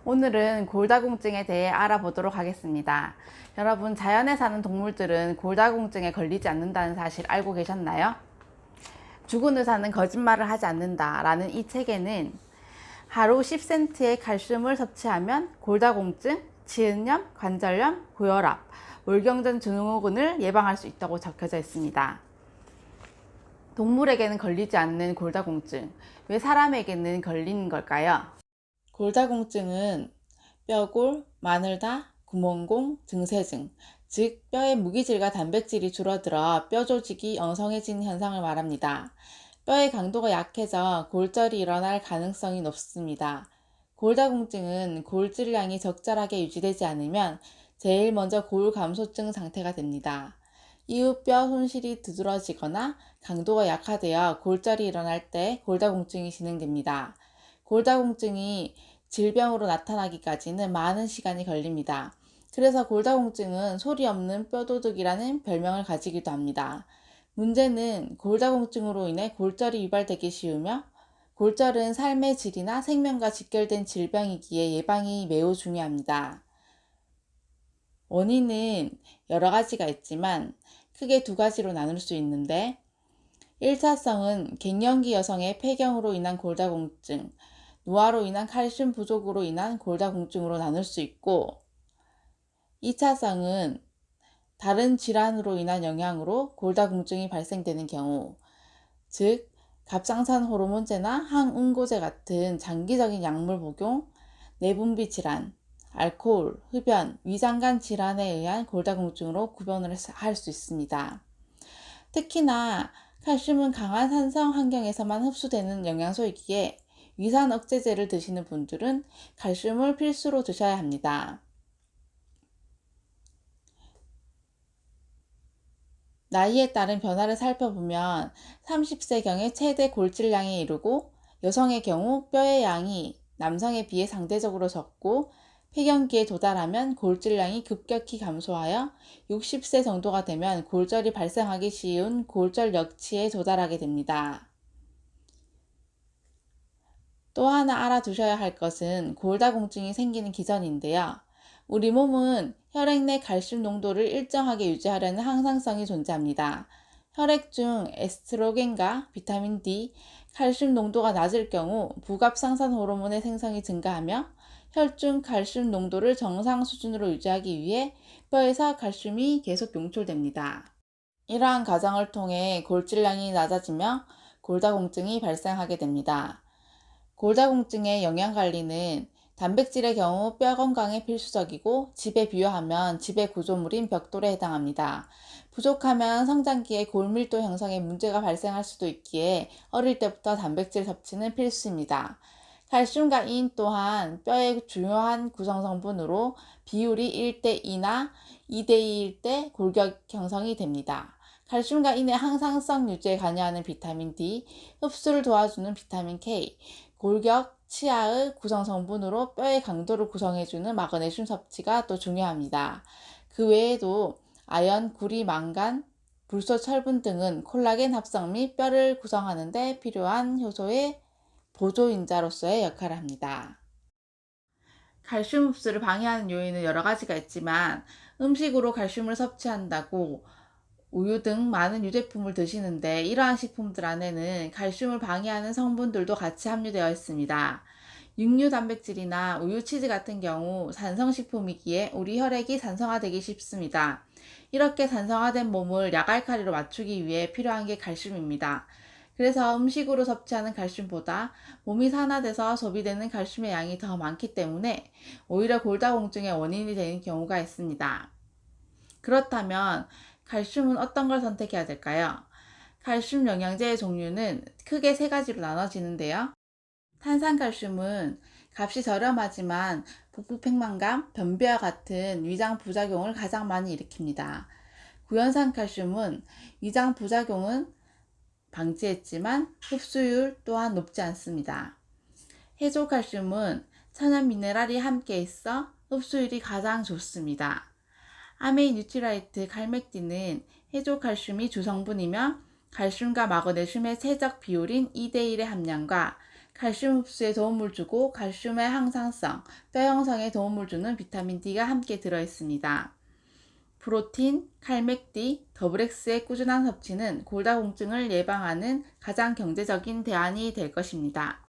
오늘은 골다공증에 대해 알아보도록 하겠습니다. 여러분, 자연에 사는 동물들은 골다공증에 걸리지 않는다는 사실 알고 계셨나요? 죽은 의사는 거짓말을 하지 않는다라는 이 책에는 하루 10cm의 칼슘을 섭취하면 골다공증, 지은염, 관절염, 고혈압, 월경전 증후군을 예방할 수 있다고 적혀져 있습니다. 동물에게는 걸리지 않는 골다공증, 왜 사람에게는 걸리는 걸까요? 골다공증은 뼈골, 마늘다, 구멍공, 증세증, 즉 뼈의 무기질과 단백질이 줄어들어 뼈 조직이 엉성해지는 현상을 말합니다. 뼈의 강도가 약해져 골절이 일어날 가능성이 높습니다. 골다공증은 골질량이 적절하게 유지되지 않으면 제일 먼저 골감소증 상태가 됩니다. 이후 뼈 손실이 두드러지거나 강도가 약화되어 골절이 일어날 때 골다공증이 진행됩니다. 골다공증이 질병으로 나타나기까지는 많은 시간이 걸립니다. 그래서 골다공증은 소리 없는 뼈도둑이라는 별명을 가지기도 합니다. 문제는 골다공증으로 인해 골절이 유발되기 쉬우며 골절은 삶의 질이나 생명과 직결된 질병이기에 예방이 매우 중요합니다. 원인은 여러 가지가 있지만 크게 두 가지로 나눌 수 있는데 1차성은 갱년기 여성의 폐경으로 인한 골다공증, 노화로 인한 칼슘 부족으로 인한 골다공증으로 나눌 수 있고 2차성은 다른 질환으로 인한 영향으로 골다공증이 발생되는 경우, 즉 갑상선 호르몬제나 항응고제 같은 장기적인 약물 복용, 내분비 질환, 알코올, 흡연, 위장관 질환에 의한 골다공증으로 구분을 할 수 있습니다. 특히나 칼슘은 강한 산성 환경에서만 흡수되는 영양소이기에 위산 억제제를 드시는 분들은 칼슘을 필수로 드셔야 합니다. 나이에 따른 변화를 살펴보면 30세경에 최대 골질량에 이르고 여성의 경우 뼈의 양이 남성에 비해 상대적으로 적고 폐경기에 도달하면 골질량이 급격히 감소하여 60세 정도가 되면 골절이 발생하기 쉬운 골절역치에 도달하게 됩니다. 또 하나 알아두셔야 할 것은 골다공증이 생기는 기전인데요. 우리 몸은 혈액 내 칼슘 농도를 일정하게 유지하려는 항상성이 존재합니다. 혈액 중 에스트로겐과 비타민 D, 칼슘 농도가 낮을 경우 부갑상선 호르몬의 생성이 증가하며 혈중 칼슘 농도를 정상 수준으로 유지하기 위해 뼈에서 칼슘이 계속 용출됩니다. 이러한 과정을 통해 골질량이 낮아지며 골다공증이 발생하게 됩니다. 골다공증의 영양관리는 단백질의 경우 뼈 건강에 필수적이고 집에 비유하면 집의 구조물인 벽돌에 해당합니다. 부족하면 성장기에 골밀도 형성에 문제가 발생할 수도 있기에 어릴 때부터 단백질 섭취는 필수입니다. 칼슘과 인 또한 뼈의 중요한 구성성분으로 비율이 1대2나 2대2일 때 골격 형성이 됩니다. 칼슘과 인의 항상성 유지에 관여하는 비타민 D, 흡수를 도와주는 비타민 K, 골격, 치아의 구성 성분으로 뼈의 강도를 구성해주는 마그네슘 섭취가 또 중요합니다. 그 외에도 아연, 구리, 망간, 불소, 철분 등은 콜라겐 합성 및 뼈를 구성하는 데 필요한 효소의 보조인자로서의 역할을 합니다. 칼슘 흡수를 방해하는 요인은 여러 가지가 있지만 음식으로 칼슘을 섭취한다고 우유 등 많은 유제품을 드시는데 이러한 식품들 안에는 칼슘을 방해하는 성분들도 같이 함유되어 있습니다. 육류 단백질이나 우유, 치즈 같은 경우 산성식품이기에 우리 혈액이 산성화되기 쉽습니다. 이렇게 산성화된 몸을 약알칼리로 맞추기 위해 필요한 게 칼슘입니다. 그래서 음식으로 섭취하는 칼슘보다 몸이 산화돼서 소비되는 칼슘의 양이 더 많기 때문에 오히려 골다공증의 원인이 되는 경우가 있습니다. 그렇다면 칼슘은 어떤 걸 선택해야 될까요? 칼슘 영양제의 종류는 크게 세 가지로 나눠지는데요. 탄산칼슘은 값이 저렴하지만 복부팽만감, 변비와 같은 위장 부작용을 가장 많이 일으킵니다. 구연산칼슘은 위장 부작용은 방지했지만 흡수율 또한 높지 않습니다. 해조칼슘은 천연 미네랄이 함께 있어 흡수율이 가장 좋습니다. 아메이 뉴트라이트 칼맥딘은 해조칼슘이 주성분이며 칼슘과 마그네슘의 최적 비율인 2대1의 함량과 칼슘 흡수에 도움을 주고 칼슘의 항상성, 뼈 형성에 도움을 주는 비타민 D가 함께 들어있습니다. 프로틴, 칼맥D, 더블X의 꾸준한 섭취는 골다공증을 예방하는 가장 경제적인 대안이 될 것입니다.